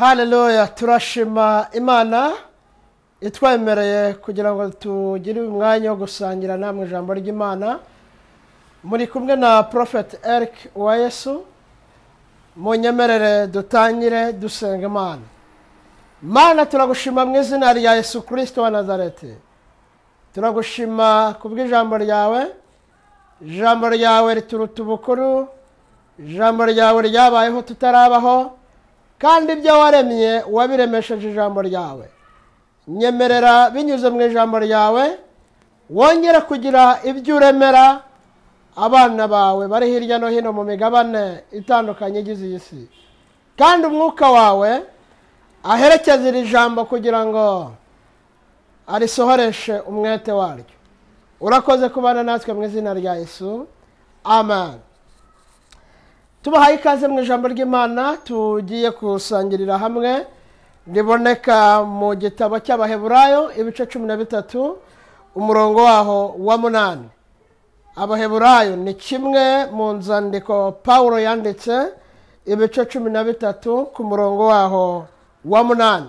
Haleluya, turashima Imana itwemereye kugira ngo tugire umwanya wo gusangira namwe ijambo ry'Imana. Muri kumwe na Prophet Eric Uwayesu. Munyemerere dutangire dusenga Imana. Mana, turagushima mu izina rya Yesu Kristo wa Nazareti. Turagushima kubw'ijambo ryawe. Ijambo ryawe rituruta ubukuru. Ijambo ryawe ryabayeho tutarabaho. Kandi ibyo waremye wabiremesheje ijambo ryawe. Nyemerera binyuze mu ijambo ryawe wongera kugira ibyo uremera abana bawe bari hirya no hino mu migabane itandukanye igize iyi si. Kandi umwuka wawe aherekeza iri jambo kugira ngo arisohoreshe umwete waryo. Urakoze kubana natwe mu izina rya Yesu. Amen. Tubahaye ikaze mu ijambo ry'Imana tugiye kusangirira hamwe riboneka mu gitabo cy'Abaheburayo ibice 13 umurongo waho wa 8. Abaheburayo ni kimwe mu nzandiko Paulo yanditse ibice 13 ku murongo waho wa 8.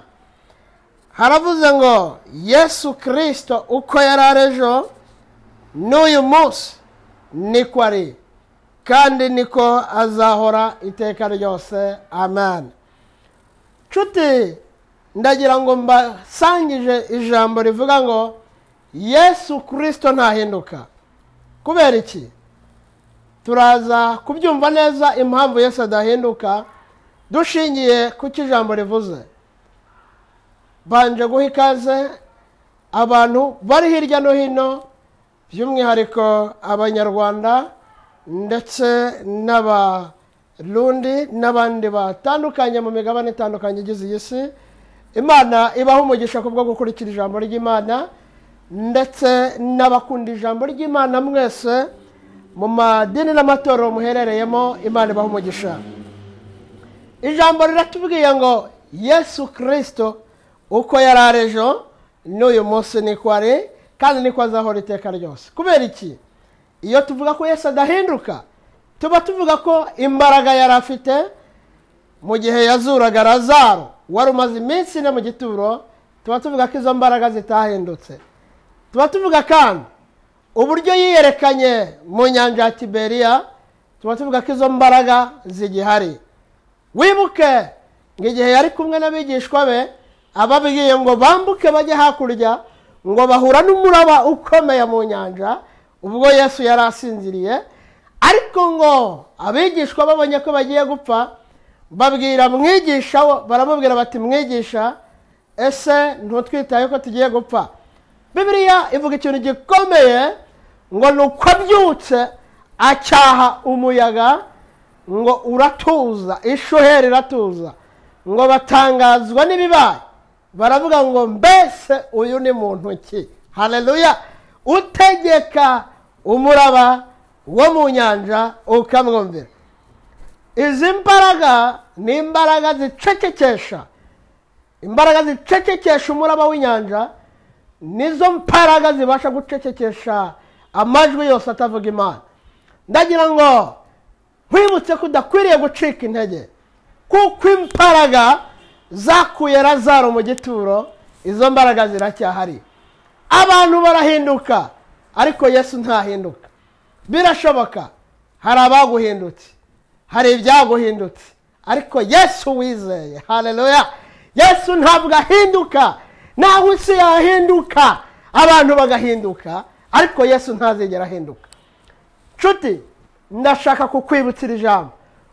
Haravuze ngo Yesu Kristo uko yararejo n'uyu munsi niko ari kandi niko azahora iteka ryose. Amen. Nshuti, ndagira ngo mbasangije ijambo rivuga ngo Yesu Kristo ntahinduka. Kubera iki? Turaza kubyumva neza impamvu Yesu adahinduka dushingiye ku kijambo rivuze. Banje guha ikaze abantu bari hirya no hino, by'umwihariko Abanyarwanda ndetse n'Abarundi n'abandi batandukanye mu migabane itandukanye igize iyi si. Imana ibaho umugisha kubwo gukurikira ijambo ry'Imana, ndetse n'abakunda ijambo ry'Imana mwese mu madini n'amatorero muherereyemo. Imana ibaho umugisha. Ijambo riratubwiye ngo Yesu Kristo uko yararejo n'uyu munsi niko ari kandi niko azahora iteka ryose. Kubera iki? Iyo tuvuga ko Yesu adahinduka, tuba tuvuga ko imbaraga yari afite mu gihe yazuraga Lazaro wari umaze iminsi ine mu gituro, tuba tuvuga ko izo mbaraga zitahindutse. Tuba tuvuga kandi uburyo yiyerekanye mu nyanja ya Tiberiya, tuba tuvuga ko izo mbaraga zigihari. Wibuke ngo igihe yari kumwe n'abigishwa be ababwiye ngo bambuke bajye hakurya, ngo bahura n'umuraba ukomeye mu nyanja. Ubwo Yesu yari asinziriye, ariko ngo abigishwa babonye ko bagiye gupfa babwira mwigisha, baramubwira bati mwigisha, ese ntutwitaye ko tugiye gupfa? Bibiliya ivuga ikintu gikomeye ngo nuko abyutse acyaha umuyaga ngo uratuza, ishuheri iratuza, ngo batangazwa n'ibibaye, baravuga ngo mbese uyu ni muntu ki? Haleluya! Utegeka umuraba wo mu nyanja ukamwumvira. Izi mbaraga ni imbaraga zicecekesha, imbaraga zicecekesha umuraba w'inyanja. Nizo mbaraga zibasha gucecekesha amajwi yose atavuga Imana. Ndagira ngo nkwibutse ko udakwiriye gucika intege, kuko imbaraga zakuye Lazaro mu gituro, izo mbaraga ziracyahari. Abantu barahinduka ariko Yesu ntahinduka. Birashoboka hari abaguhindutse, hari ibyaguhindutse, ariko Yesu wizeye, haleluya, Yesu ntabwo ahinduka. Naho isi yahinduka, abantu bagahinduka, ariko Yesu ntazigera ahinduka. Nshuti, ndashaka kukwibutira ijambo.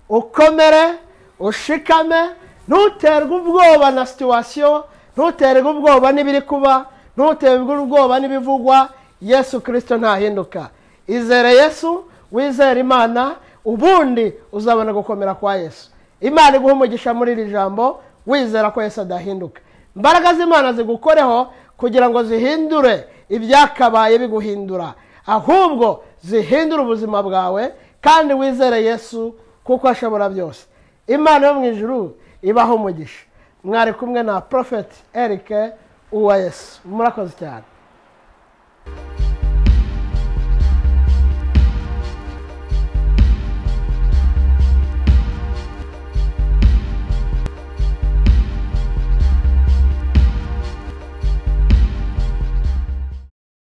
Ukomere, ushikame, ntuterwe ubwoba na situation, ntuterwe ubwoba n'ibiri kuba, ntuterwe ubwoba n'ibivugwa. Yesu Kristo ntahinduka. Izere Yesu, wizere Imana, ubundi uzabona gukomera kwa Yesu. Imana iguha umugisha muri iri jambo, wizera ko Yesu adahinduka. Imbaraga z'Imana zigukoreho kugira ngo zihindure ibyakabaye biguhindura, ahubwo zihindura ubuzima bwawe, kandi wizere Yesu kuko ashobora byose. Imana yo mu ijuru ibaho umugisha. Mwari kumwe na Prophet Eric Uwayesu. Murakoze cyane.